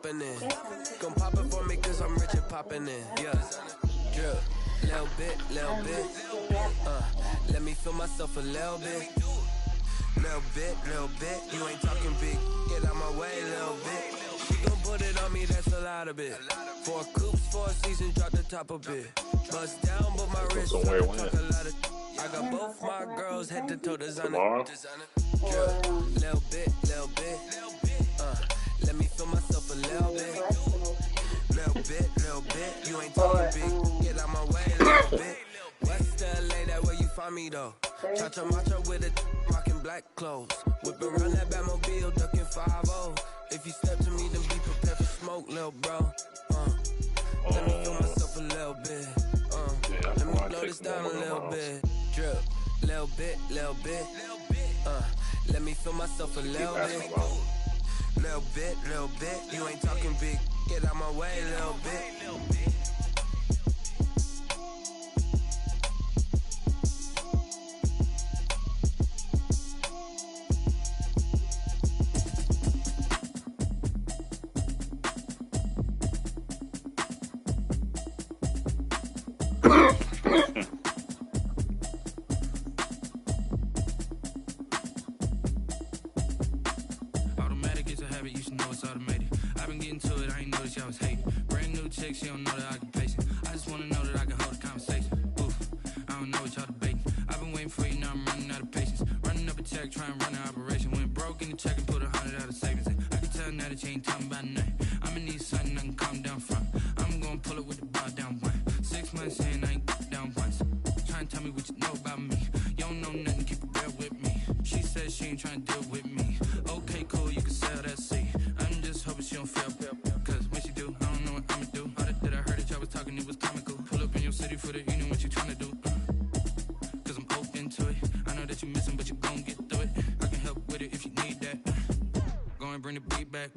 popping in. Gon' pop it for me cause I'm rich and popping in. Yeah, drip, little bit. Let me feel myself a little bit. Little bit. You ain't talking big. Get out my way, little bit. She gon' put it on me, that's a lot of it. 4 coops, 4 seasons, drop the top a bit. Bust down, but my wrist talk a lot of. I got both my girls head to toe designer. Drip, little bit. Let me feel myself a little bit. Little bit. You ain't talking big. Get out my way, little bit. West LA, that where you find me though. Cha-cha matcha with a rockin' black clothes. Whip around that Batmobile, ducking 5-0. If you step to me, then be prepared for smoke, lil' bro. Let me feel myself a little bit. Let me blow this down a little bit. Drip, little bit. Let me feel myself a little bit. Little bit. You ain't talking big. Get out my way, little bit. Automatic is a habit, you should know it's automated. I've been getting to it, I ain't noticed y'all was hating. Brand new chick, she don't know the occupation. I just wanna know that I can hold a conversation. Oof, I don't know what y'all debating. I've been waiting for you, now I'm running out of patience. Running up a check, trying to run an operation. Went broke in the check and put 100 out of savings in. I can tell now that you ain't talking about nothing. I'ma need something I can calm down from. I'm gonna pull it with the bar down one. 6 months in, I ain't down once. Trying to tell me what you know about me. You don't know nothing, keep it real with me. She said she ain't trying to deal with me. Okay, cool, you can sell that seat. I'm just hoping she don't fail. Cause when she do, I don't know what I'ma do. All that I heard that y'all was talking, it was comical. Pull up in your city for the evening, what you trying to do? Cause I'm open to it. I know that you missing, but you gon' get through it. I can help with it if you need that. Go and bring the beat back.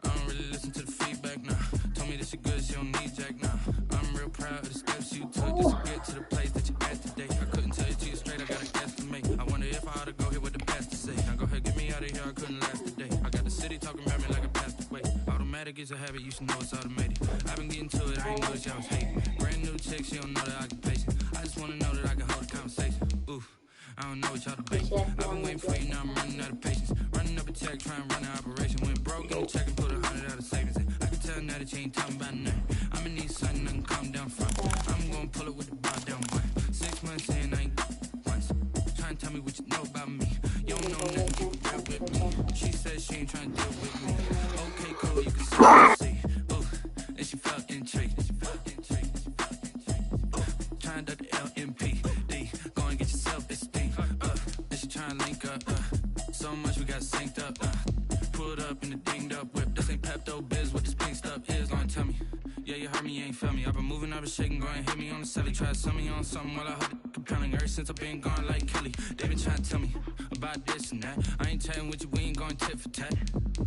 I don't really listen to the feedback, nah. Told me that she good, she don't need jack, nah. I'm real proud of the steps you took just to get to the place that you at today. I couldn't tell you to you straight, I got a estimate. I wonder if I ought to go here with the pastor say. Now go ahead, get me out of here, I couldn't last today. I got the city talking about me like I passed away. Automatic is a habit, you should know it's automated. I've been getting to it, I ain't noticed y'all was hating. Brand new chick, she don't know the occupation. I just wanna know that I can hold a conversation. Oof, I don't know what y'all debating. I've been waiting for you, now I'm running out of patience. Running up a check, trying to run an operation. Went broke in the check and put 100 out of savings in. I can tell now that you ain't talking about nothing. I'ma need something I can calm down from. I'm gonna pull it with the bar down one. 6 months in, I ain't once. Trying to tell me what you know about me. You don't know nothing, keep it real with me. She said she ain't trying to deal with me. Okay, cool, you can see. Ooh, and she felt intrigued. Trying to duck the LMPD. Go and get yourself esteem. And she trying to link up. So much we got synced up. Pulled up in the dinged up whip. This ain't Pepto Biz, what this pink stuff is. Long tell me. Yeah, you heard me, you ain't felt me. I've been moving, I've been shaking, go and hit me on the celly. Try to sell me on something while I heard it compelling. Ever since I've been gone like Kelly, they been trying to tell me about this and that. I ain't telling with you, we ain't going tit for tat.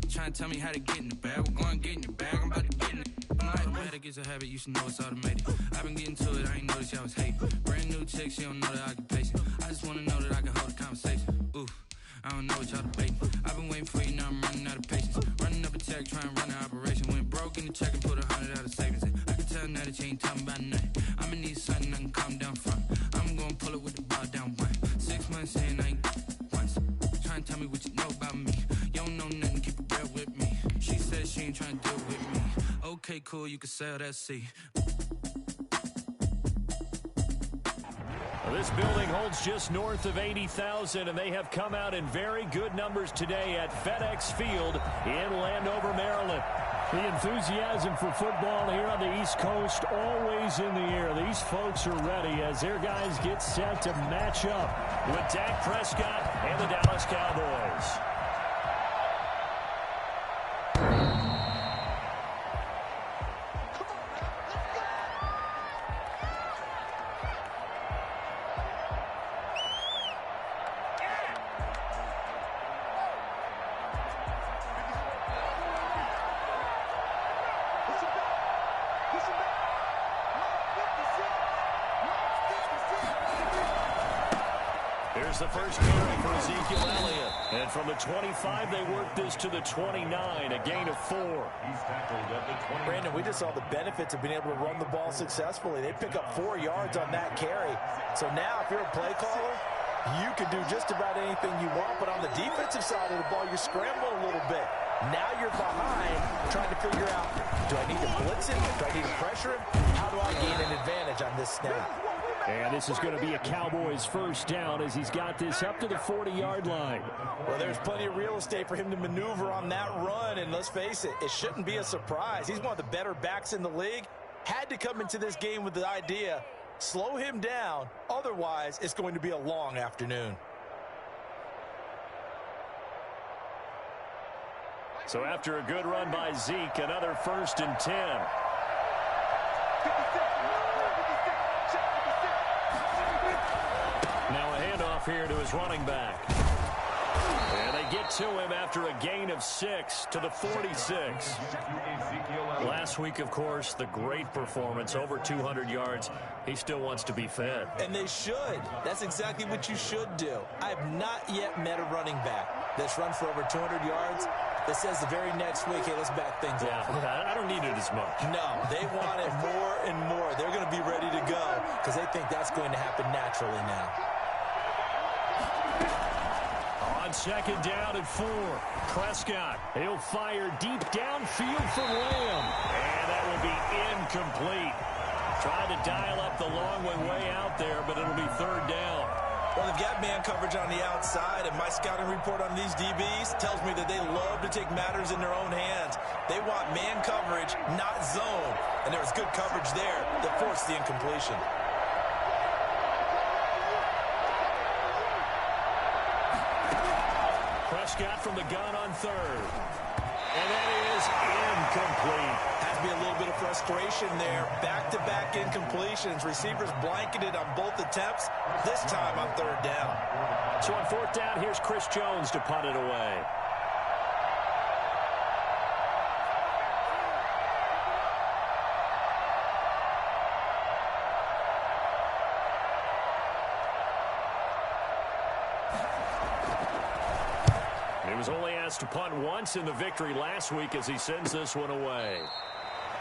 Trying to tell me how to get in the bag. We're going to get in the bag, I'm about to get in it. Automatic is a habit, you should know it's automated. I've been getting to it, I ain't noticed y'all was hating. Brand new chick, she don't know the occupation. I just wanna know that I can hold a conversation. Ooh, I don't know what y'all debating. I've been waiting for you, now I'm running out of patience. Running up a check, trying to run an operation. Went broke in the check and put 100 out of savings in. I can tell now that you ain't talking about nothing. I'ma need something I can calm down from. I'm gonna pull it with the bar down one. 6 months in, I ain't once. Trying to tell me what you know about me. You don't know nothing, keep it real with me. She said she ain't trying to deal with me. Okay, cool, you can sell that seat. This building holds just north of 80,000, and they have come out in very good numbers today at FedEx Field in Landover, Maryland. The enthusiasm for football here on the East Coast always in the air. These folks are ready as their guys get set to match up with Dak Prescott and the Dallas Cowboys. Here's the first carry for Ezekiel Elliott. And from the 25, they work this to the 29, a gain of 4. Brandon, we just saw the benefits of being able to run the ball successfully. They pick up 4 yards on that carry. So now, if you're a play caller, you can do just about anything you want. But on the defensive side of the ball, you're scrambling a little bit. Now you're behind, trying to figure out, do I need to blitz him? Do I need to pressure him? How do I gain an advantage on this snap? And this is going to be a Cowboys first down as he's got this up to the 40-yard line. Well, there's plenty of real estate for him to maneuver on that run. And let's face it, it shouldn't be a surprise. He's one of the better backs in the league. Had to come into this game with the idea, slow him down. Otherwise, it's going to be a long afternoon. So after a good run by Zeke, another 1st and 10. Now a handoff here to his running back. And they get to him after a gain of 6 to the 46. Last week, of course, the great performance, over 200 yards. He still wants to be fed. And they should. That's exactly what you should do. I have not yet met a running back that's run for over 200 yards that says the very next week, hey, let's back things up. I don't need it as much. No, they want it more and more. They're going to be ready to go because they think that's going to happen naturally now. On 2nd down and 4, Prescott. He'll fire deep downfield for Lamb. And that will be incomplete. Trying to dial up the long way out there, but it'll be 3rd down. Well, they've got man coverage on the outside, and my scouting report on these DBs tells me that they love to take matters in their own hands. They want man coverage, not zone. And there was good coverage there that forced the incompletion. Prescott from the gun on 3rd. And that is incomplete. Has to be a little bit of frustration there. Back-to-back incompletions. Receivers blanketed on both attempts, this time on 3rd down. So on 4th down, here's Chris Jones to punt it away. He was only asked to punt once in the victory last week as he sends this one away.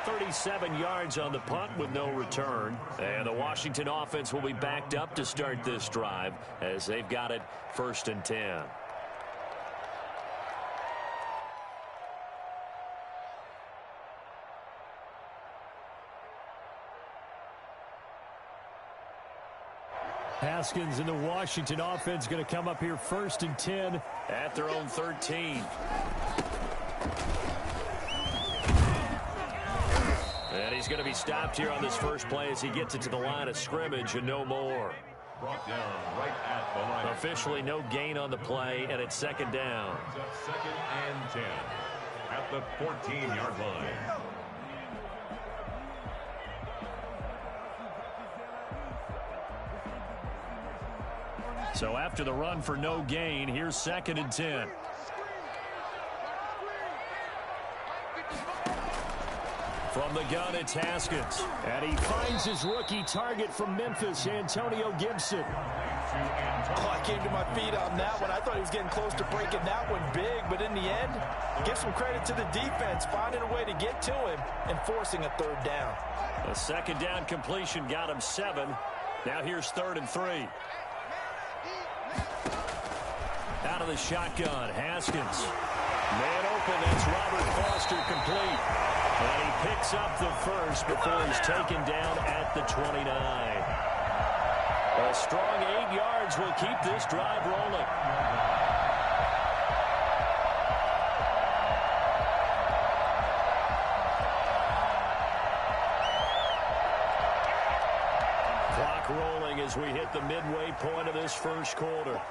37 yards on the punt with no return. And the Washington offense will be backed up to start this drive as they've got it 1st and 10. Haskins and the Washington offense going to come up here 1st and 10 at their own 13. And he's going to be stopped here on this first play as he gets it to the line of scrimmage and no more. Brought down right at the line. Officially no gain on the play, and it's 2nd down. It's 2nd and 10 at the 14-yard line. So after the run for no gain, here's 2nd and 10. From the gun, it's Haskins. And he finds his rookie target from Memphis, Antonio Gibson. Oh, I came to my feet on that one. I thought he was getting close to breaking that one big, but in the end, give some credit to the defense, finding a way to get to him and forcing a 3rd down. A 2nd down completion got him 7. Now here's 3rd and 3. Out of the shotgun, Haskins. Man open, that's Robert Foster complete. And he picks up the first before he's taken down at the 29. A strong 8 yards will keep this drive rolling. Clock rolling as we hit the midway point of this first quarter.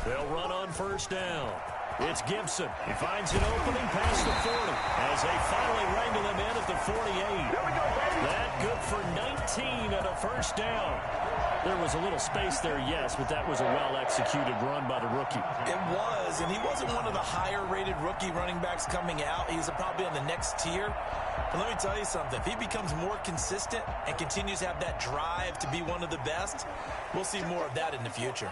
They'll run on 1st down. It's Gibson. He finds an opening past the 40 as they finally wrangle him in at the 48. That good for 19 and a 1st down. There was a little space there, yes, but that was a well-executed run by the rookie. It was, and he wasn't one of the higher-rated rookie running backs coming out. He's probably on the next tier. But let me tell you something. If he becomes more consistent and continues to have that drive to be one of the best, we'll see more of that in the future.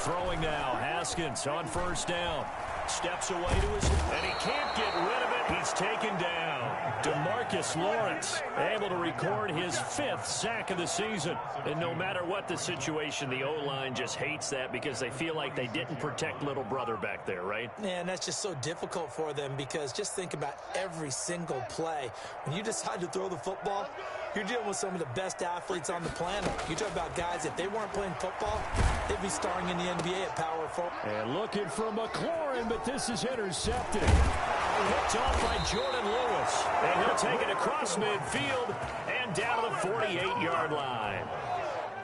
Throwing now, Haskins on first down. Steps away to his, and he can't get rid of it. He's taken down. DeMarcus Lawrence able to record his 5th sack of the season. And no matter what the situation, the O-line just hates that because they feel like they didn't protect little brother back there, right? Man, that's just so difficult for them because just think about every single play. When you decide to throw the football, you're dealing with some of the best athletes on the planet. You talk about guys, if they weren't playing football, they'd be starring in the NBA at power forward. And looking for McLaurin, but this is intercepted. Picked off by Jordan Lewis. And he'll take it across midfield and down to the 48-yard line.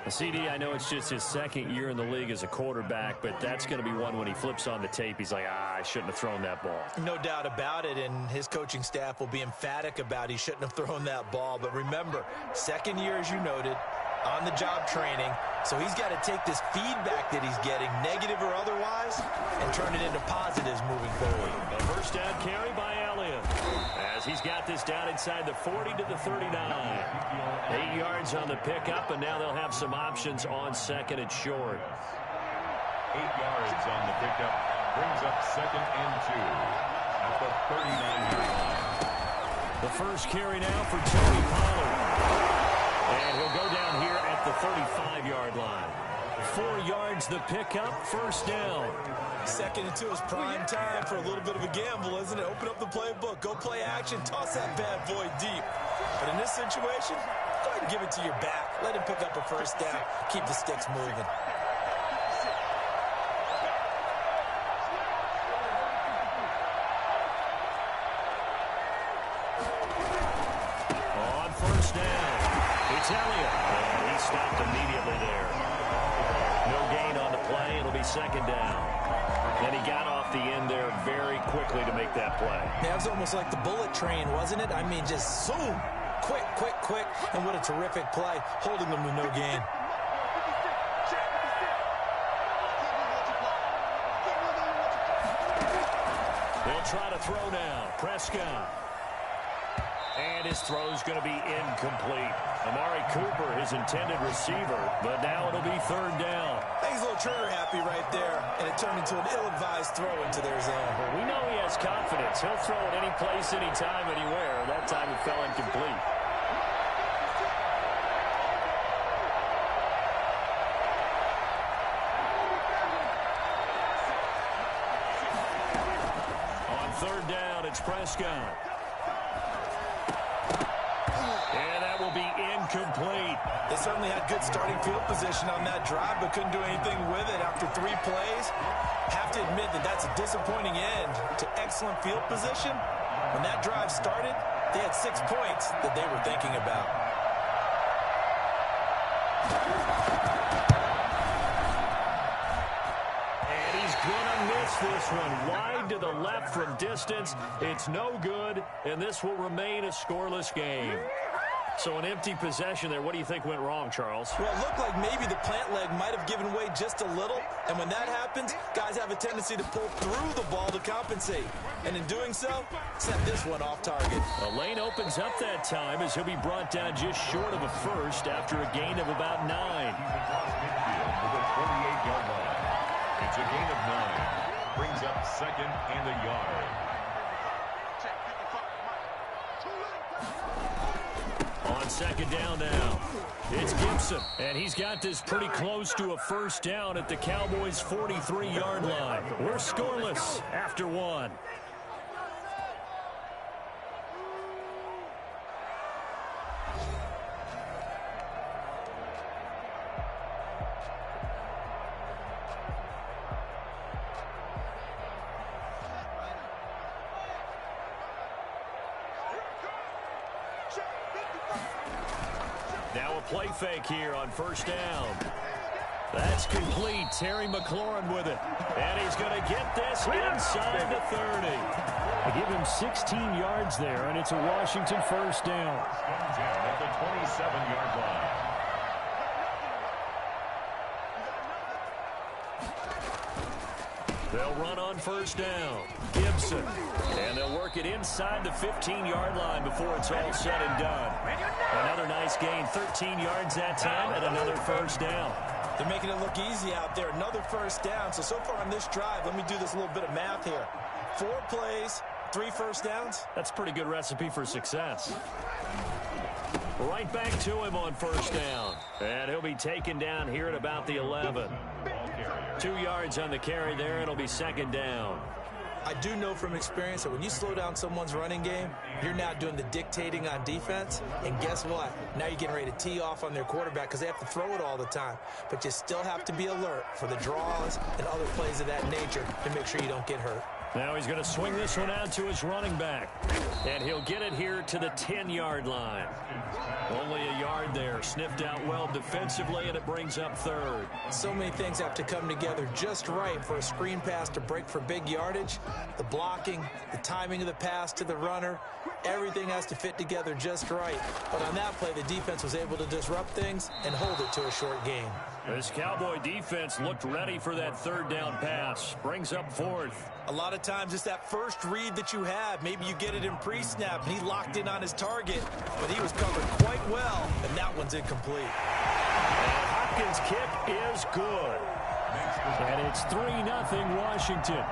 CD, I know it's just his 2nd year in the league as a quarterback, but that's going to be one when he flips on the tape, he's like, I shouldn't have thrown that ball. No doubt about it, and his coaching staff will be emphatic about he shouldn't have thrown that ball. But remember, 2nd year, as you noted, on-the-job training, so he's got to take this feedback that he's getting, negative or otherwise, and turn it into positives moving forward. A first down carry by Elliott, as he's got this down inside the 40 to the 39. 8 yards on the pickup, and now they'll have some options on 2nd and short. 8 yards on the pickup brings up 2nd and 2 at the 39-yard line. The first carry now for Tony Pollard. And he'll go down here at the 35-yard line. 4 yards the pickup, first down. 2nd and 2 is prime time for a little bit of a gamble, isn't it? Open up the playbook, go play action, toss that bad boy deep. But in this situation, go ahead and give it to your back. Let him pick up a first down. Keep the sticks moving. On first down, it's Elliott. And he stopped immediately there. No gain on the play. It'll be 2nd down. And he got off the end there very quickly to make that play. Yeah, it was almost like the bullet train, wasn't it? I mean, just zoom. Quick, quick, quick. And what a terrific play, holding them to no gain. They'll try to throw now. Prescott. And his throw's going to be incomplete. Amari Cooper, his intended receiver, but now it'll be 3rd down. He's a little trigger happy right there, and it turned into an ill-advised throw into their zone. Well, we know he has confidence. He'll throw it any place, anytime, anywhere. That time it fell incomplete. On 3rd down, it's Prescott. And that will be incomplete. They certainly had good starting field position on that drive, but couldn't do anything with it after 3 plays. Have to admit that that's a disappointing end to excellent field position. When that drive started, they had 6 points that they were thinking about. And he's going to miss this one. Wide to the left from distance. It's no good, and this will remain a scoreless game. So an empty possession there. What do you think went wrong, Charles? Well, it looked like maybe the plant leg might have given way just a little. And when that happens, guys have a tendency to pull through the ball to compensate. And in doing so, set this one off target. A lane opens up that time as he'll be brought down just short of a first after a gain of about 9. Across midfield to the 48-yard line. It's a gain of 9. Brings up 2nd and a yard. On 2nd down now, it's Gibson, and he's got this pretty close to a first down at the Cowboys' 43-yard line. We're scoreless after 1. Now a play fake here on first down. That's complete. Terry McLaurin with it. And he's going to get this inside the 30. They give him 16 yards there, and it's a Washington first down. At the 27-yard line. They'll run on first down. Gibson. And they'll work it inside the 15-yard line before it's all said and done. Another nice gain, 13 yards that time, and another first down. They're making it look easy out there. Another first down. So far on this drive, let me do this little bit of math here. 4 plays, 3 first downs. That's a pretty good recipe for success. Right back to him on first down. And he'll be taken down here at about the 11. 2 yards on the carry there. It'll be second down. I do know from experience that when you slow down someone's running game, you're now doing the dictating on defense. And guess what? Now you're getting ready to tee off on their quarterback because they have to throw it all the time. But you still have to be alert for the draws and other plays of that nature to make sure you don't get hurt. Now he's going to swing this one out to his running back. And he'll get it here to the 10-yard line. Only a yard there. Sniffed out well defensively, and it brings up third. So many things have to come together just right for a screen pass to break for big yardage. The blocking, the timing of the pass to the runner, everything has to fit together just right. But on that play, the defense was able to disrupt things and hold it to a short game. This Cowboy defense looked ready for that third down pass. Brings up fourth. A lot of times it's that first read that you have. Maybe you get it in pre-snap, and he locked in on his target, but he was covered quite well, and that one's incomplete. And Hopkins' kick is good. And it's 3-0 Washington.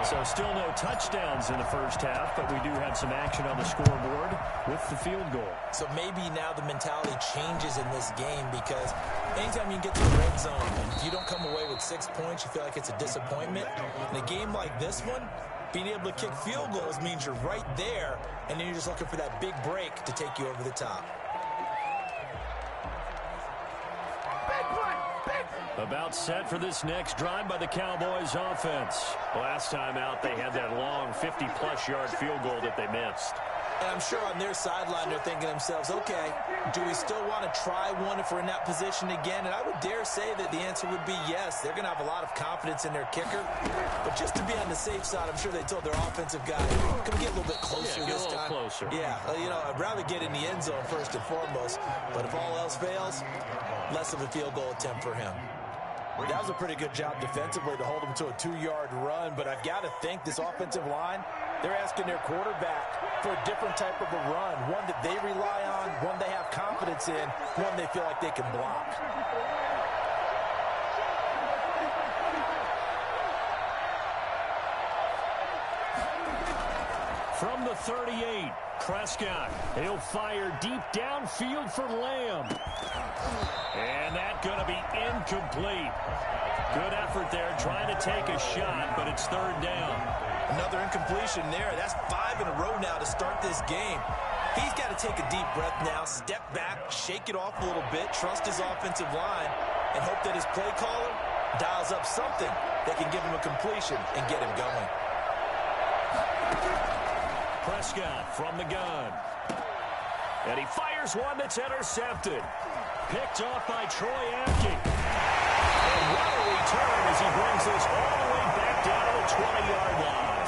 So still no touchdowns in the first half, but we do have some action on the scoreboard with the field goal. So maybe now the mentality changes in this game because anytime you get to the red zone, and if you don't come away with 6 points, you feel like it's a disappointment. In a game like this one, being able to kick field goals means you're right there, and then you're just looking for that big break to take you over the top. About set for this next drive by the Cowboys offense. Last time out, they had that long 50-plus yard field goal that they missed. And I'm sure on their sideline, they're thinking to themselves, okay, do we still want to try one if we're in that position again? And I would dare say that the answer would be yes. They're going to have a lot of confidence in their kicker. But just to be on the safe side, I'm sure they told their offensive guy, can we get a little bit closer this time? Closer. Yeah, you know, I'd rather get in the end zone first and foremost. But if all else fails, less of a field goal attempt for him. That was a pretty good job defensively to hold him to a 2-yard run, but I've got to think this offensive line, they're asking their quarterback for a different type of a run, one that they rely on, one they have confidence in, one they feel like they can block. From the 38, Prescott. He'll fire deep downfield for Lamb. And that's going to be incomplete. Good effort there, trying to take a shot, but it's third down. Another incompletion there. That's 5 in a row now to start this game. He's got to take a deep breath now, step back, shake it off a little bit, trust his offensive line, and hope that his play caller dials up something that can give him a completion and get him going. Prescott from the gun. And he fires one that's intercepted. Picked off by Troy Apke. And what a return as he brings this all the way back down to the 20-yard line.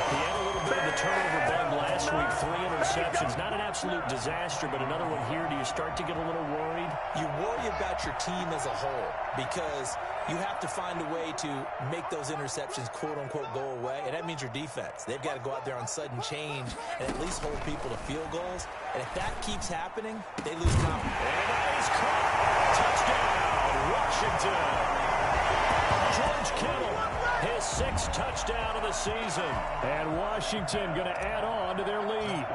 He had a little bit of the turnover bug last week. 3 interceptions. Not an absolute disaster, but another one here. Do you start to get a little worried? You worry about your team as a whole because you have to find a way to make those interceptions, quote-unquote, go away, and that means your defense. They've got to go out there on sudden change and at least hold people to field goals. And if that keeps happening, they lose confidence. And that is caught. Touchdown, Washington. George Kittle, his 6th touchdown of the season. And Washington going to add on to their lead.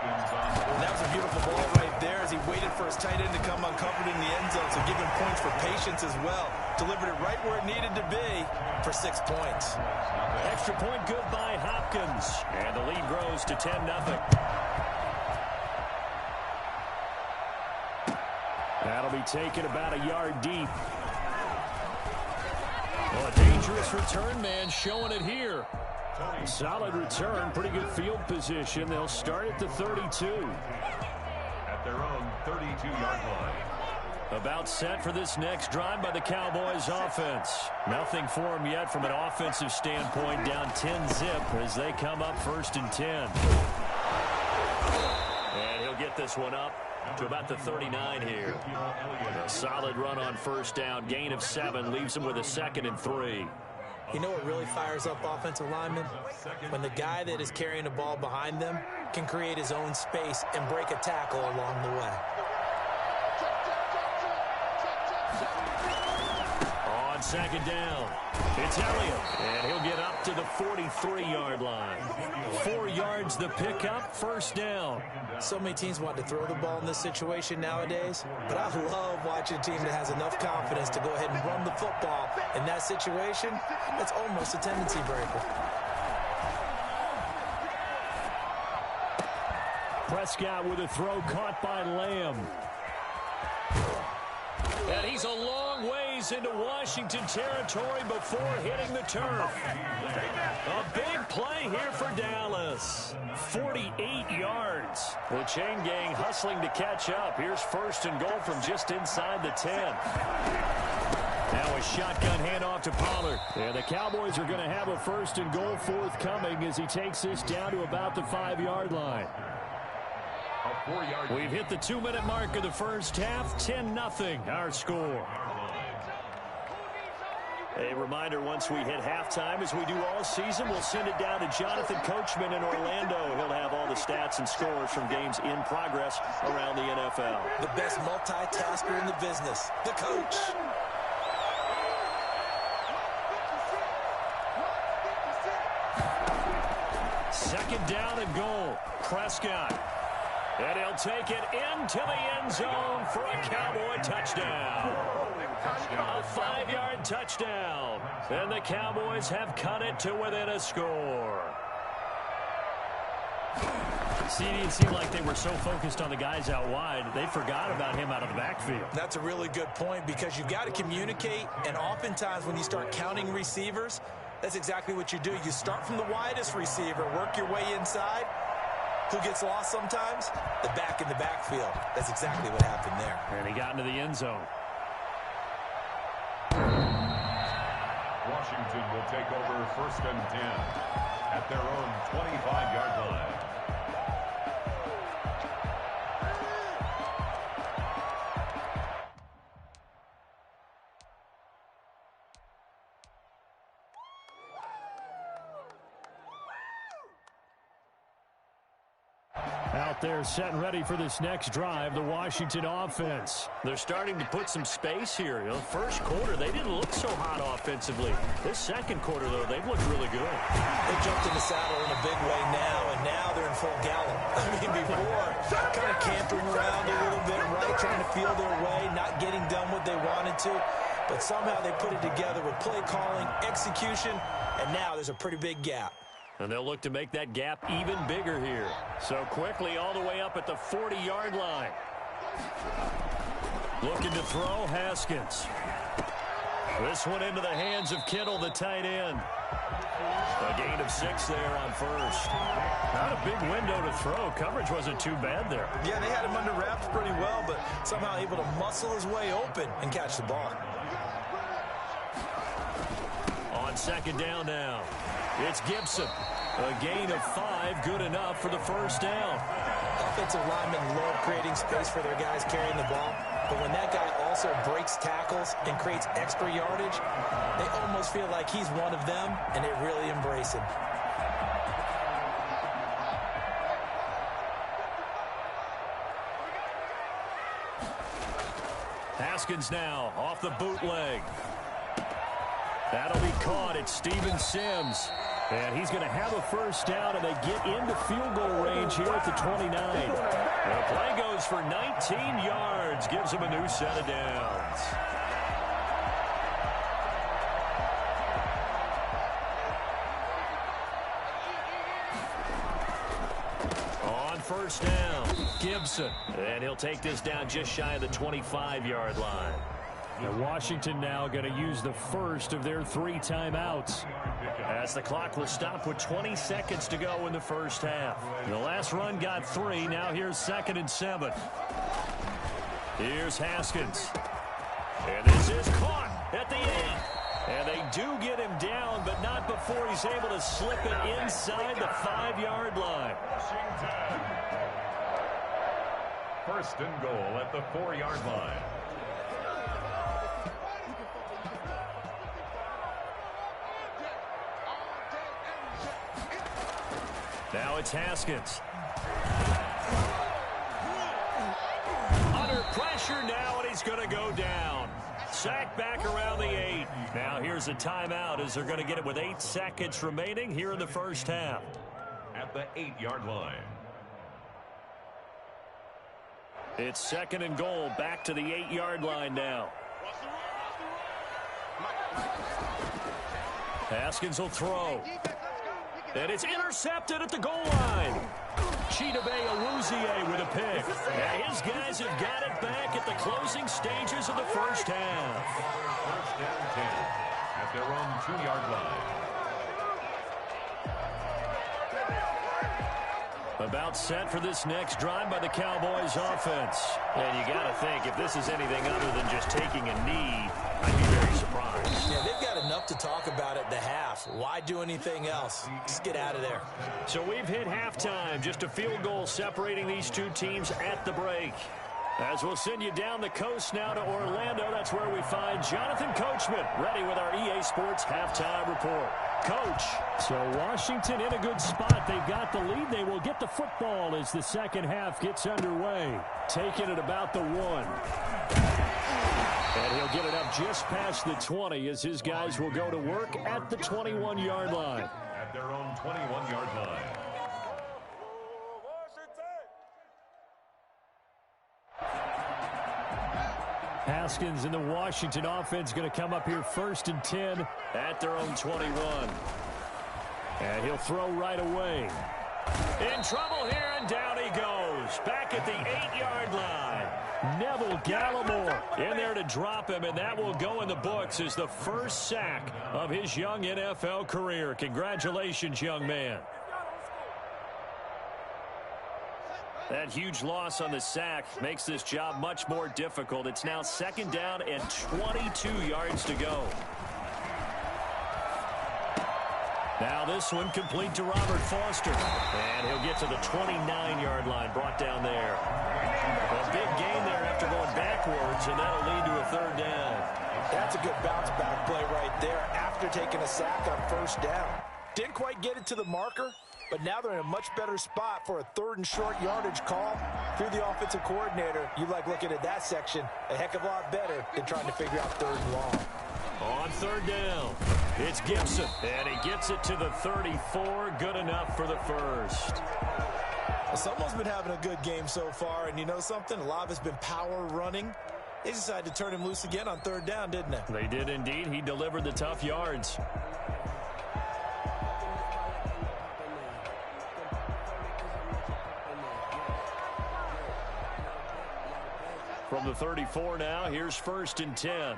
And that was a beautiful ball right there as he waited for his tight end to come uncovered in the end zone, so give him points for patience as well. Delivered it right where it needed to be for 6 points. Extra point good by Hopkins. And the lead grows to 10-0. That'll be taken about a yard deep. Well, a dangerous return man showing it here. Solid return, pretty good field position. They'll start at the 32. At their own 32-yard line. About set for this next drive by the Cowboys offense. Nothing for them yet from an offensive standpoint, down 10-zip as they come up 1st and 10. And he'll get this one up to about the 39 here. A solid run on 1st down. Gain of 7 leaves him with a 2nd and 3. You know what really fires up offensive linemen? When the guy that is carrying the ball behind them can create his own space and break a tackle along the way. On 2nd down, it's Elliott, and he'll get up to the 43-yard line. 4 yards the pickup, 1st down. So many teams want to throw the ball in this situation nowadays, but I love watching a team that has enough confidence to go ahead and run the football. In that situation, that's almost a tendency breaker. Prescott with a throw caught by Lamb. And he's a long ways into Washington territory before hitting the turf. A big play here for Dallas. 48 yards. The chain gang hustling to catch up. Here's 1st and goal from just inside the 10. Now a shotgun handoff to Pollard. And the Cowboys are going to have a 1st and goal forthcoming as he takes this down to about the 5-yard line. We've hit the 2-minute mark of the 1st half. 10-0 our score. A reminder, once we hit halftime, as we do all season, we'll send it down to Jonathan Coachman in Orlando. He'll have all the stats and scores from games in progress around the NFL. The best multitasker in the business, the coach. Second down and goal. Prescott. And he'll take it into the end zone for a Cowboy touchdown. A 5-yard touchdown. And the Cowboys have cut it to within a score. See, it seemed like they were so focused on the guys out wide, they forgot about him out of the backfield. That's a really good point because you've got to communicate, and oftentimes when you start counting receivers, that's exactly what you do. You start from the widest receiver, work your way inside. Who gets lost sometimes? The back in the backfield. That's exactly what happened there. And he got into the end zone. Washington will take over 1st and 10 at their own 25-yard line. Out there set and ready for this next drive, the Washington offense. They're starting to put some space here. You know, first quarter, they didn't look so hot offensively. This second quarter, though, they've looked really good. They jumped in the saddle in a big way now, and now they're in full gallop. I mean, before, kind of camping around a little bit, right, trying to feel their way, not getting done what they wanted to. But somehow they put it together with play calling, execution, and now there's a pretty big gap. And they'll look to make that gap even bigger here. So quickly all the way up at the 40-yard line. Looking to throw, Haskins. This one into the hands of Kittle, the tight end. A gain of 6 there on 1st. Not a big window to throw. Coverage wasn't too bad there. Yeah, they had him under wraps pretty well, but somehow able to muscle his way open and catch the ball. On 2nd down now. It's Gibson. A gain of 5, good enough for the 1st down. Offensive linemen love creating space for their guys carrying the ball, but when that guy also breaks tackles and creates extra yardage, they almost feel like he's one of them, and they really embrace him. Haskins now off the bootleg. That'll be caught. It's Steven Sims. And he's going to have a 1st down, and they get into field goal range here at the 29. The play goes for 19 yards. Gives him a new set of downs. On 1st down, Gibson. And he'll take this down just shy of the 25-yard line. And Washington now going to use the first of their 3 timeouts, as the clock will stop with 20 seconds to go in the first half. The last run got 3. Now here's 2nd and 7. Here's Haskins. And this is caught at the 8. And they do get him down, but not before he's able to slip it inside the 5-yard line. Washington. First and goal at the 4-yard line. Now it's Haskins. Under pressure now, and he's going to go down. Sack back around the 8. Now here's a timeout as they're going to get it with 8 seconds remaining here in the first half. At the 8-yard line. It's second and goal, back to the 8-yard line now. Haskins will throw. And it's intercepted at the goal line. Chidobe Awuzie with a pick. Now his guys have got it back at the closing stages of the first half. First down 10 at their own 2-yard line. About set for this next drive by the Cowboys offense. And you got to think, if this is anything other than just taking a knee, I'd be very surprised. Yeah, they've got enough to talk about at the half. Why do anything else? Just get out of there. So we've hit halftime. Just a field goal separating these two teams at the break. As we'll send you down the coast now to Orlando, that's where we find Jonathan Coachman, ready with our EA Sports halftime report. Coach. So Washington in a good spot. They've got the lead. They will get the football as the second half gets underway. Taking it about the 1. And he'll get it up just past the 20 as his guys will go to work at the 21-yard line. At their own 21-yard line. Haskins and the Washington offense going to come up here first and 10 at their own 21. And he'll throw right away. In trouble here, and down he goes. Back at the 8-yard line. Neville Gallimore in there to drop him, and that will go in the books as the first sack of his young NFL career. Congratulations, young man. That huge loss on the sack makes this job much more difficult. It's now second down and 22 yards to go. Now this one complete to Robert Foster. And he'll get to the 29-yard line, brought down there. A big gain there after going backwards, and that'll lead to a third down. That's a good bounce-back play right there after taking a sack on first down. Didn't quite get it to the marker, but now they're in a much better spot for a third and short yardage call. If you're the offensive coordinator, you like looking at that section a heck of a lot better than trying to figure out third and long. On third down, it's Gibson, and he gets it to the 34. Good enough for the first. Well, someone's been having a good game so far, and you know something? A lot of it's been power running. They decided to turn him loose again on third down, didn't they? They did indeed. He delivered the tough yards. From the 34 now, here's first and 10.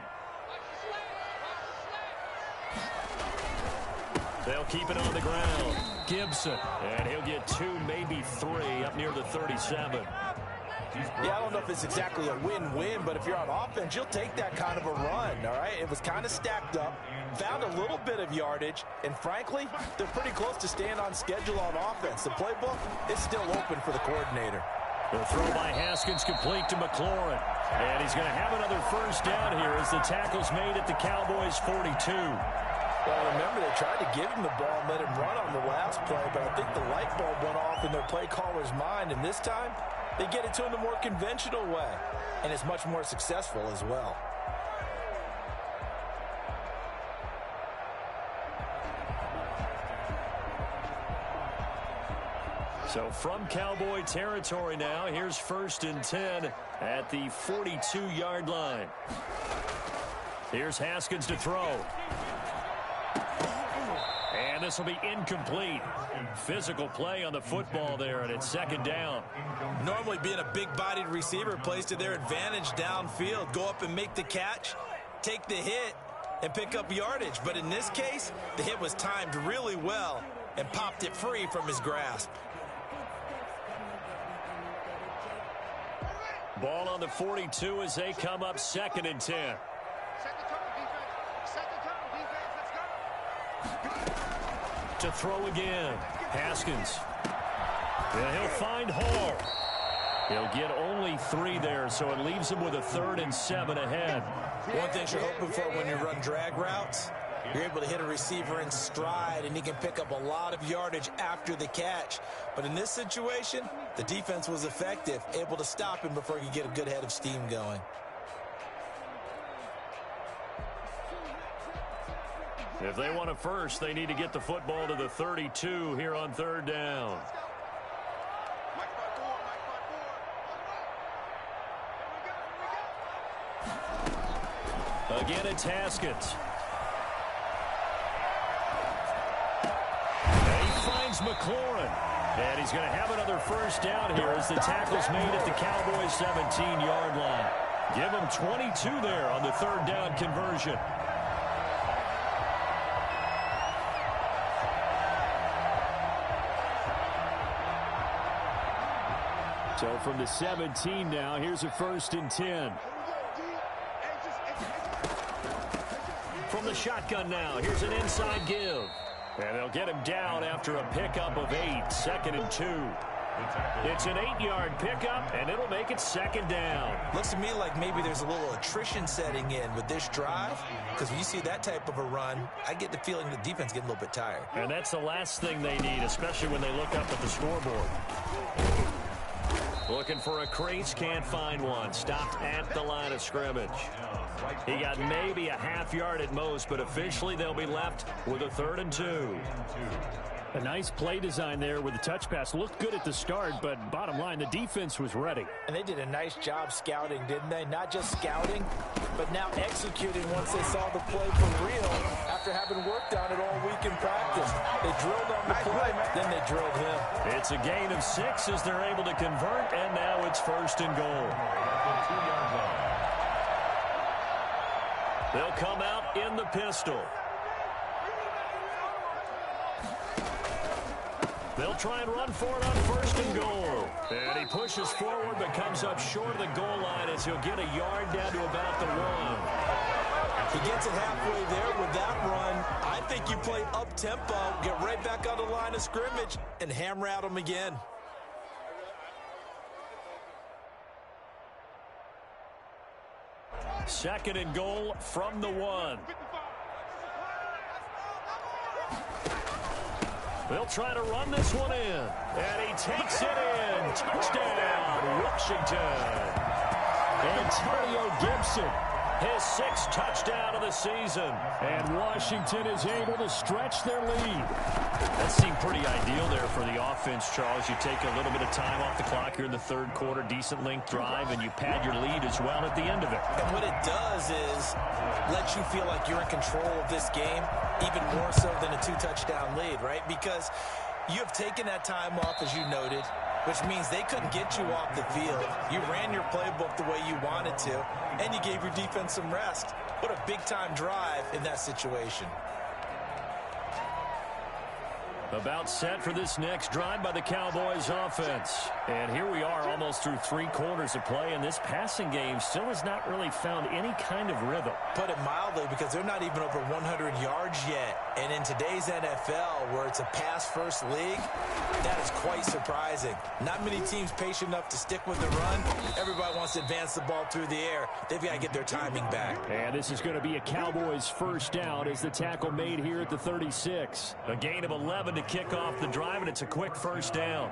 They'll keep it on the ground. Gibson. And he'll get 2, maybe 3 up near the 37. Yeah, I don't know if it's exactly a win-win, but if you're on offense, you'll take that kind of a run, all right? It was kind of stacked up, found a little bit of yardage, and frankly, they're pretty close to staying on schedule on offense. The playbook is still open for the coordinator. The throw by Haskins complete to McLaurin. And he's going to have another first down here as the tackle's made at the Cowboys' 42. Well, remember, they tried to give him the ball and let him run on the last play, but I think the light bulb went off in their play caller's mind, and this time, they get it to him the more conventional way, and it's much more successful as well. So from Cowboy territory now, here's first and 10 at the 42-yard line. Here's Haskins to throw. And this will be incomplete. Physical play on the football there, and it's second down. Normally being a big-bodied receiver plays to their advantage downfield. Go up and make the catch, take the hit, and pick up yardage. But in this case, the hit was timed really well and popped it free from his grasp. Ball on the 42 as they come up 2nd and 10. To throw again. Haskins. And he'll find Hall. He'll get only 3 there, so it leaves him with a 3rd and 7 ahead. One thing you're hoping for when you run drag routes, you're able to hit a receiver in stride, and he can pick up a lot of yardage after the catch. But in this situation, the defense was effective, able to stop him before he could get a good head of steam going. If they want a first, they need to get the football to the 32 here on 3rd down. Again, it's Haskins. And he finds McLaurin. And he's going to have another first down here as the tackle's made at the Cowboys' 17-yard line. Give him 22 there on the 3rd down conversion. So from the 17 now, here's a 1st and 10. From the shotgun now, here's an inside give. And they'll get him down after a pickup of 8, 2nd and 2. It's an 8-yard pickup, and it'll make it 2nd down. Looks to me like maybe there's a little attrition setting in with this drive, because when you see that type of a run, I get the feeling the defense getting a little bit tired. And that's the last thing they need, especially when they look up at the scoreboard. Looking for a crease, can't find one. Stopped at the line of scrimmage. He got maybe a half yard at most, but officially they'll be left with a 3rd and 2. A nice play design there with the touch pass. Looked good at the start, but bottom line, the defense was ready. And they did a nice job scouting, didn't they? Not just scouting, but now executing once they saw the play for real after having worked on it all week in practice. They drilled on the play, then they drilled him. It's a gain of 6 as they're able to convert, and now it's 1st and goal. They'll come out in the pistol. They'll try and run for it on 1st and goal. And he pushes forward but comes up short of the goal line as he'll get a yard down to about the 1. He gets it halfway there with that run. I think you play up-tempo, get right back on the line of scrimmage, and hammer at him again. Second and goal from the 1. They'll try to run this one in. And he takes it in. Touchdown, Washington. Antonio Gibson. His 6th touchdown of the season. And Washington is able to stretch their lead. That seemed pretty ideal there for the offense, Charles. You take a little bit of time off the clock here in the 3rd quarter, decent length drive, and you pad your lead as well at the end of it. And what it does is let you feel like you're in control of this game, even more so than a 2-touchdown lead, right? Because you have taken that time off, as you noted, which means they couldn't get you off the field. You ran your playbook the way you wanted to, and you gave your defense some rest. What a big-time drive in that situation. About set for this next drive by the Cowboys offense. And here we are almost through 3 quarters of play, and this passing game still has not really found any kind of rhythm. Put it mildly, because they're not even over 100 yards yet. And in today's NFL, where it's a pass-first league, that is quite surprising. Not many teams patient enough to stick with the run. Everybody wants to advance the ball through the air. They've got to get their timing back. And this is going to be a Cowboys first down as the tackle made here at the 36. A gain of 11 to kick off the drive, and it's a quick first down.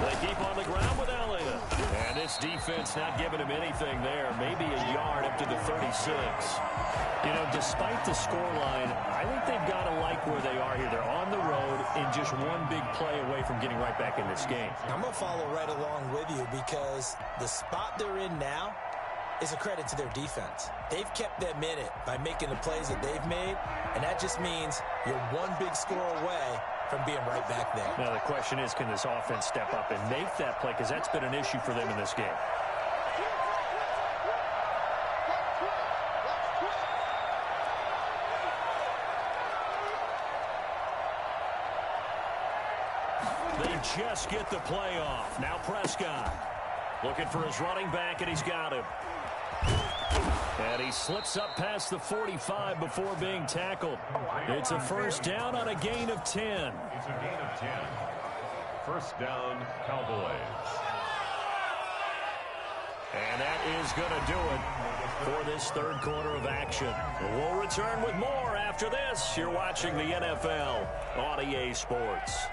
They keep on the ground with Elliott. And this defense not giving him anything there. Maybe a yard up to the 36. You know, despite the scoreline, I think they've got to like where they are here. They're on the road and just one big play away from getting right back in this game. I'm going to follow right along with you, because the spot they're in now is a credit to their defense. They've kept them in it by making the plays that they've made, and that just means you're one big score away from being right back there. Now the question is, can this offense step up and make that play? Because that's been an issue for them in this game. just get the play off. Now Prescott looking for his running back, and he's got him. And he slips up past the 45 before being tackled. It's a first down on a gain of 10. It's a gain of 10. First down, Cowboys. And that is going to do it for this third quarter of action. We'll return with more after this. You're watching the NFL on EA Sports.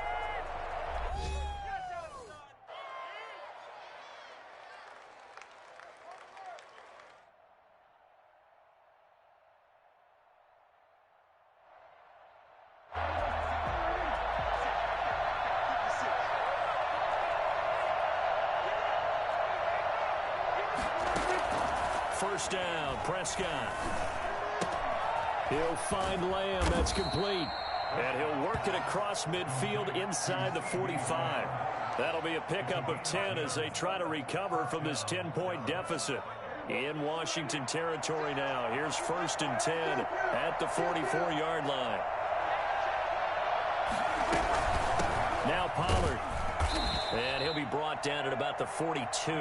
First down, Prescott. He'll find Lamb. That's complete. And he'll work it across midfield inside the 45. That'll be a pickup of 10 as they try to recover from this 10-point deficit. In Washington territory now. Here's first and 10 at the 44-yard line. Now Pollard. And he'll be brought down at about the 42.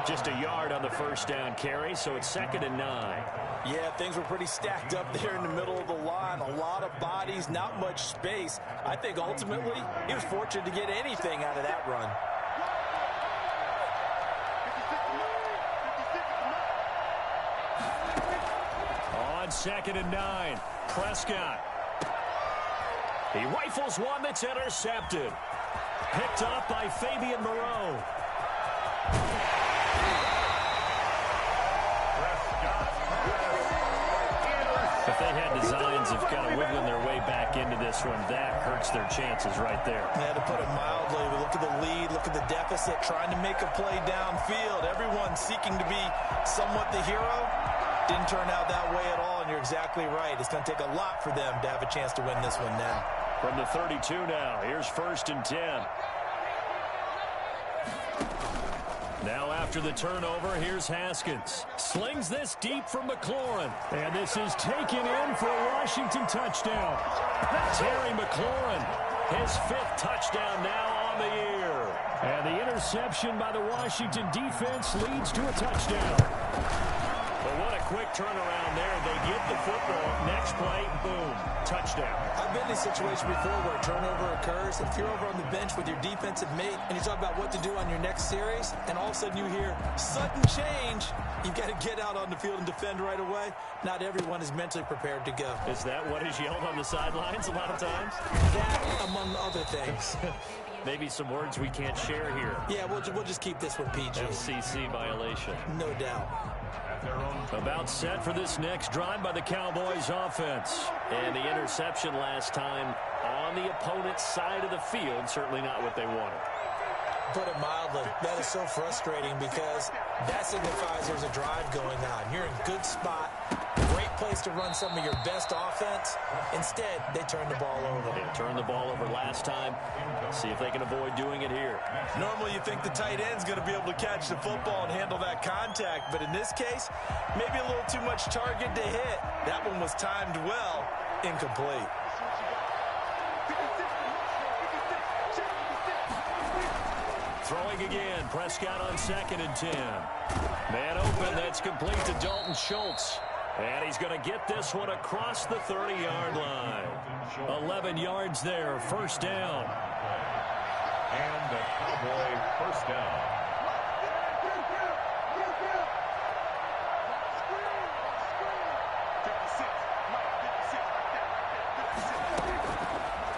Just a yard on the first down carry, so it's 2nd and 9. Yeah, things were pretty stacked up there in the middle of the line. A lot of bodies, not much space. I think ultimately he was fortunate to get anything out of that run. On 2nd and 9, Prescott. He rifles one that's intercepted. Picked up by Fabian Moreau. If they had designs of kind of wiggling their way back into this one, that hurts their chances right there. Yeah, to put it mildly, we look at the lead, look at the deficit, trying to make a play downfield. Everyone seeking to be somewhat the hero. Didn't turn out that way at all, and you're exactly right. It's going to take a lot for them to have a chance to win this one now. From the 32 now, here's first and 10. Now after the turnover, here's Haskins. Slings this deep from McLaurin. And this is taken in for a Washington touchdown. Terry McLaurin, his 5th touchdown now on the year. And the interception by the Washington defense leads to a touchdown. But what a quick turnaround there. They get the football. Next play, boom, touchdown. I've been in a situation before where a turnover occurs. If you're over on the bench with your defensive mate and you talk about what to do on your next series, and all of a sudden you hear sudden change, you've got to get out on the field and defend right away. Not everyone is mentally prepared to go. Is that what is yelled on the sidelines a lot of times? That, among other things. Maybe some words we can't share here. Yeah, we'll just keep this one PG. FCC violation. No doubt. About set for this next drive by the Cowboys offense. And the interception last time on the opponent's side of the field, certainly not what they wanted. Put it mildly, that is so frustrating because that signifies there's a drive going on. You're in good spot, great place to run some of your best offense. Instead, they turn the ball over. They turned the ball over last time. See if they can avoid doing it here. Normally you think the tight end's going to be able to catch the football and handle that contact, but in this case, maybe a little too much target to hit. That one was timed well, incomplete. Throwing again, Prescott on 2nd and 10. Man open, that's complete to Dalton Schultz. And he's going to get this one across the 30-yard line. 11 yards there, first down. And the Cowboy first down.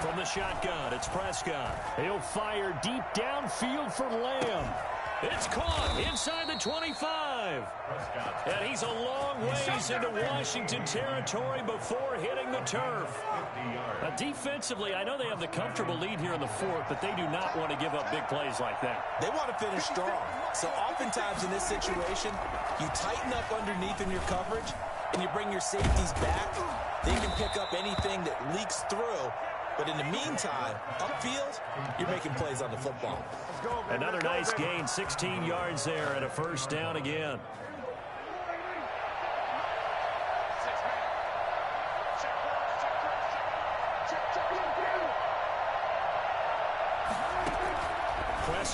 From the shotgun, it's Prescott. He'll fire deep downfield for Lamb. It's caught inside the 25. And he's a long ways into Washington territory before hitting the turf. Defensively, I know they have the comfortable lead here in the 4th, but they do not want to give up big plays like that. They want to finish strong. So oftentimes in this situation, you tighten up underneath in your coverage, and you bring your safeties back. They can pick up anything that leaks through. But in the meantime, upfield, you're making plays on the football. Another nice gain, 16 yards there, and a first down again.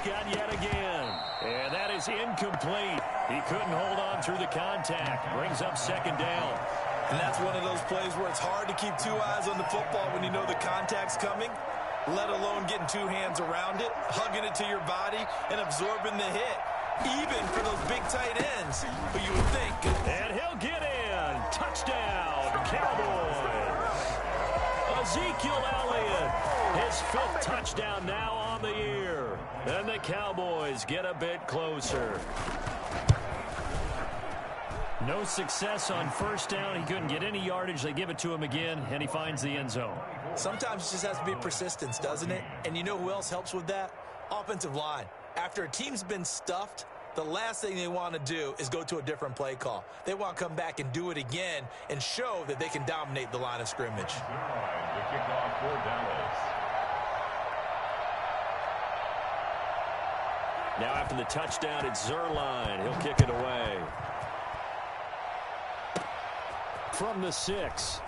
got yet again. And that is incomplete. He couldn't hold on through the contact. Brings up second down. And that's one of those plays where it's hard to keep two eyes on the football when you know the contact's coming, let alone getting two hands around it, hugging it to your body, and absorbing the hit, even for those big tight ends. But you would think. And he'll get in. Touchdown, Cowboys. Ezekiel Elliott, his 5th touchdown now on the year. And the Cowboys get a bit closer. No success on first down. He couldn't get any yardage. They give it to him again, and he finds the end zone. Sometimes it just has to be persistence, doesn't it? And you know who else helps with that? Offensive line. After a team's been stuffed, the last thing they want to do is go to a different play call. They want to come back and do it again and show that they can dominate the line of scrimmage. The kickoff for Dallas. Now after the touchdown, it's Zerline. He'll kick it away. From the 6.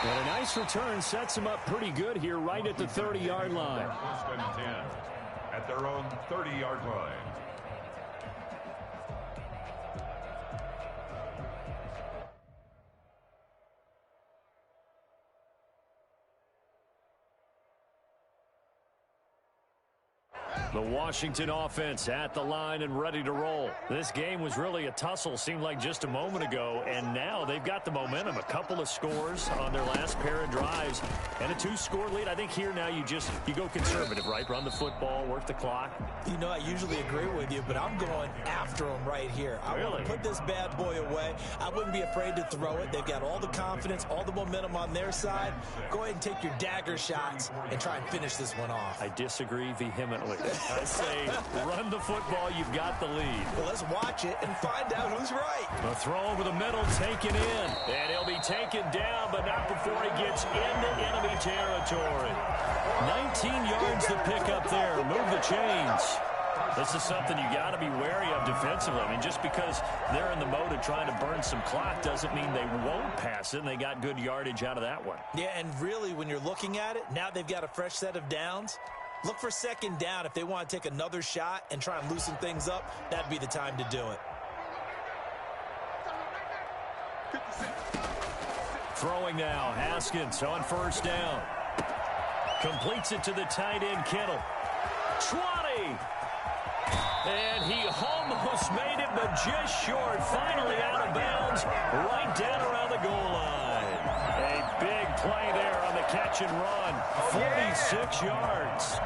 And a nice return sets him up pretty good here right at the 30-yard line. First and 10 at their own 30-yard line. The Washington offense at the line and ready to roll. This game was really a tussle, seemed like just a moment ago, and now they've got the momentum. A couple of scores on their last pair of drives and a 2-score lead. I think here now you go conservative, right? Run the football, work the clock. You know, I usually agree with you, but I'm going after them right here. I want to put this bad boy away. I wouldn't be afraid to throw it. They've got all the confidence, all the momentum on their side. Go ahead and take your dagger shots and try and finish this one off. I disagree vehemently. I say run the football. You've got the lead. Well, let's watch it and find out who's right. A throw over the middle, taken in. And he'll be taken down, but not before he gets into enemy territory. 19 yards to pick up there. Move the chains. This is something you got to be wary of defensively. I mean, just because they're in the mode of trying to burn some clock doesn't mean they won't pass it, and they got good yardage out of that one. Yeah, and really, when you're looking at it, now they've got a fresh set of downs. Look for second down. If they want to take another shot and try and loosen things up, that'd be the time to do it. Throwing now, Haskins on first down. Completes it to the tight end, Kittle. 20! And he almost made it, but just short. Finally out of bounds, right down around the goal line. A big play there on the catch and run. 46 yards.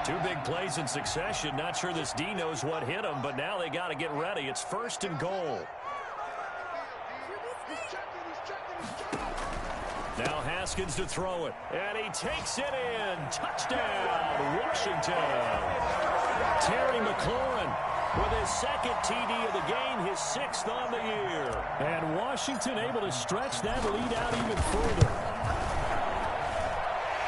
Two big plays in succession. Not sure this D knows what hit him, but now they got to get ready. It's first and goal. Now Haskins to throw it. And he takes it in. Touchdown, Washington. Terry McLaurin with his second TD of the game, his 6th on the year. And Washington able to stretch that lead out even further.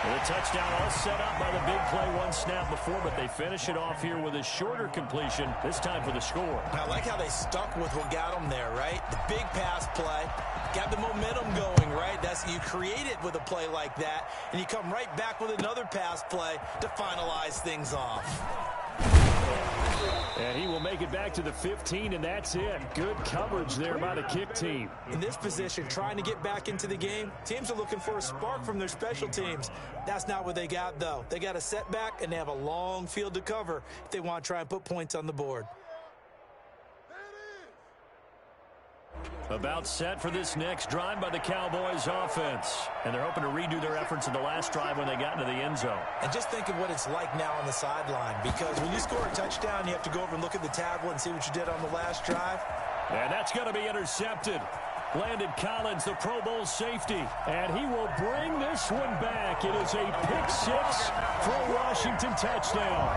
The touchdown all set up by the big play one snap before, but they finish it off here with a shorter completion, this time for the score. I like how they stuck with what got them there, right? The big pass play, got the momentum going, right? You create it with a play like that, and you come right back with another pass play to finalize things off. And he will make it back to the 15, and that's it. Good coverage there by the kick team. In this position, trying to get back into the game, teams are looking for a spark from their special teams. That's not what they got, though. They got a setback, and they have a long field to cover if they want to try and put points on the board. About set for this next drive by the Cowboys offense. And they're hoping to redo their efforts in the last drive when they got into the end zone. And just think of what it's like now on the sideline, because when you score a touchdown, you have to go over and look at the tablet and see what you did on the last drive. And that's going to be intercepted. Landon Collins, the Pro Bowl safety. And he will bring this one back. It is a pick-6 for a Washington touchdown.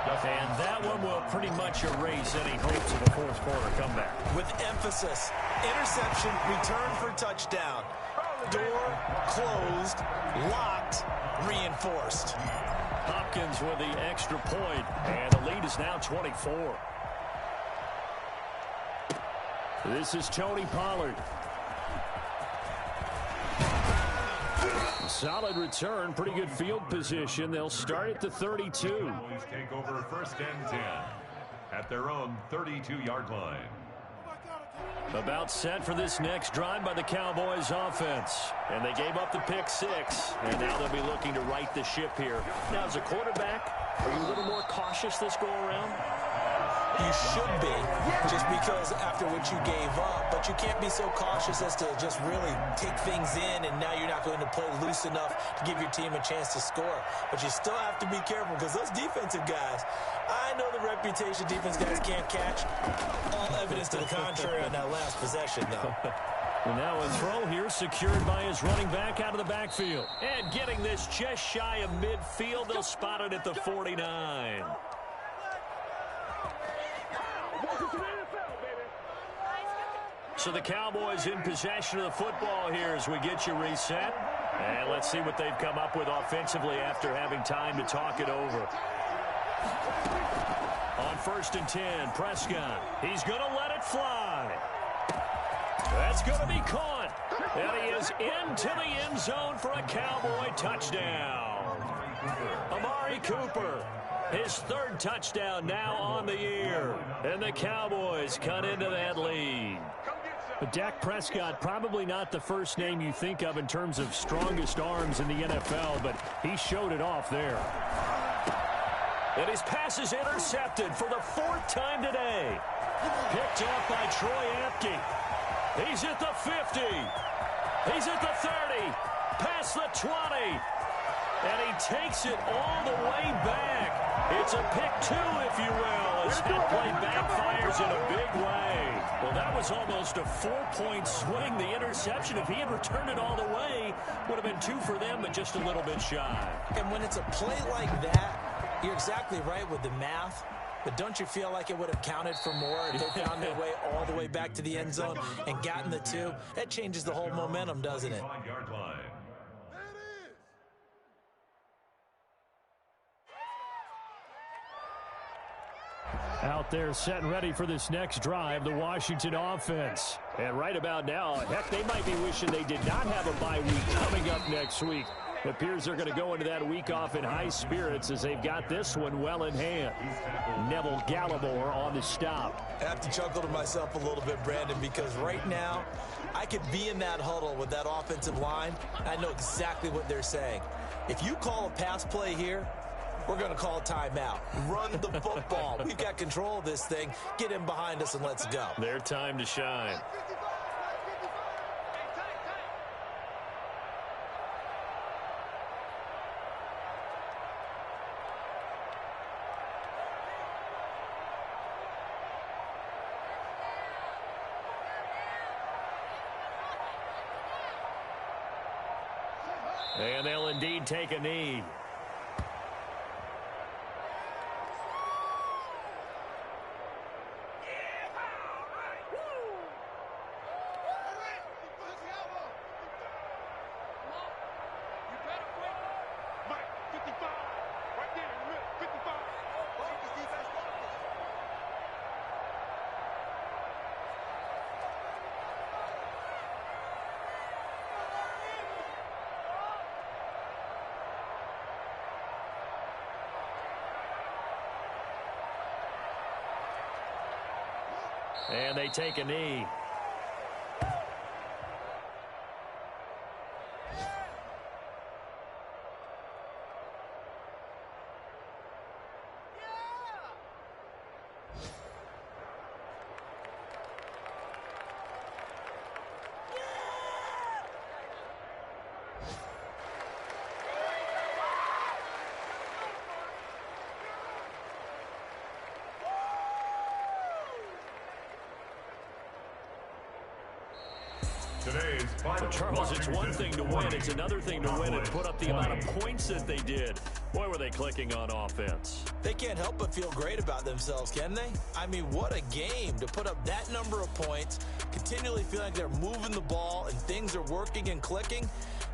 And that one will pretty much erase any hopes of a fourth-quarter comeback. With emphasis, interception, return for touchdown. Door closed, locked, reinforced. Hopkins with the extra point, and the lead is now 24. This is Tony Pollard. Solid return, pretty good field position. They'll start at the 32. Cowboys take over 1st and 10 at their own 32-yard line. About set for this next drive by the Cowboys offense. And they gave up the pick 6. And now they'll be looking to right the ship here. Now, as a quarterback, are you a little more cautious this go around? You should be, just because after what you gave up. But you can't be so cautious as to just really take things in, and now you're not going to play loose enough to give your team a chance to score. But you still have to be careful, because those defensive guys, I know the reputation defense guys can't catch. All evidence to the contrary on that last possession, though. And now a throw here secured by his running back out of the backfield. And getting this just shy of midfield, they'll spot it at the 49. So the Cowboys in possession of the football here as we get you reset. And let's see what they've come up with offensively after having time to talk it over. On 1st and 10, Prescott. He's going to let it fly. That's going to be caught. And he is into the end zone for a Cowboy touchdown. Amari Cooper. His 3rd touchdown now on the year. And the Cowboys cut into that lead. But Dak Prescott, probably not the first name you think of in terms of strongest arms in the NFL, but he showed it off there. And his pass is intercepted for the 4th time today. Picked up by Troy Apke. He's at the 50. He's at the 30. Past the 20. And he takes it all the way back. It's a pick 2, if you will, as that play backfires in a big way. Well, that was almost a 4-point swing. The interception, if he had returned it all the way, would have been 2 for them, but just a little bit shy. And when it's a play like that, you're exactly right with the math. But don't you feel like it would have counted for more if they found their way all the way back to the end zone and gotten the 2? That changes the whole momentum, doesn't it? 5-yard line. Out there set and ready for this next drive, the Washington offense. And right about now, heck, they might be wishing they did not have a bye week coming up next week. It appears they're going to go into that week off in high spirits as they've got this one well in hand. Neville Gallimore on the stop. I have to chuckle to myself a little bit, Brandon, because right now I could be in that huddle with that offensive line. I know exactly what they're saying. If you call a pass play here, we're going to call a timeout. Run the football. We've got control of this thing. Get in behind us and let's go. Their time to shine. And they'll indeed take a knee. And they take a knee. But Charles, it's one thing to win. It's another thing to win and put up the amount of points that they did. Boy, were they clicking on offense. They can't help but feel great about themselves, can they? I mean, what a game to put up that number of points, continually feel like they're moving the ball and things are working and clicking.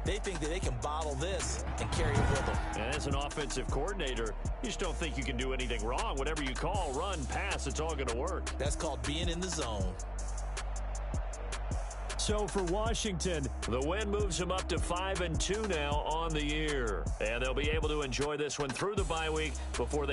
They think that they can bottle this and carry it with them. And as an offensive coordinator, you just don't think you can do anything wrong. Whatever you call, run, pass, it's all going to work. That's called being in the zone. So for Washington, the win moves them up to 5-2 now on the year. And they'll be able to enjoy this one through the bye week before they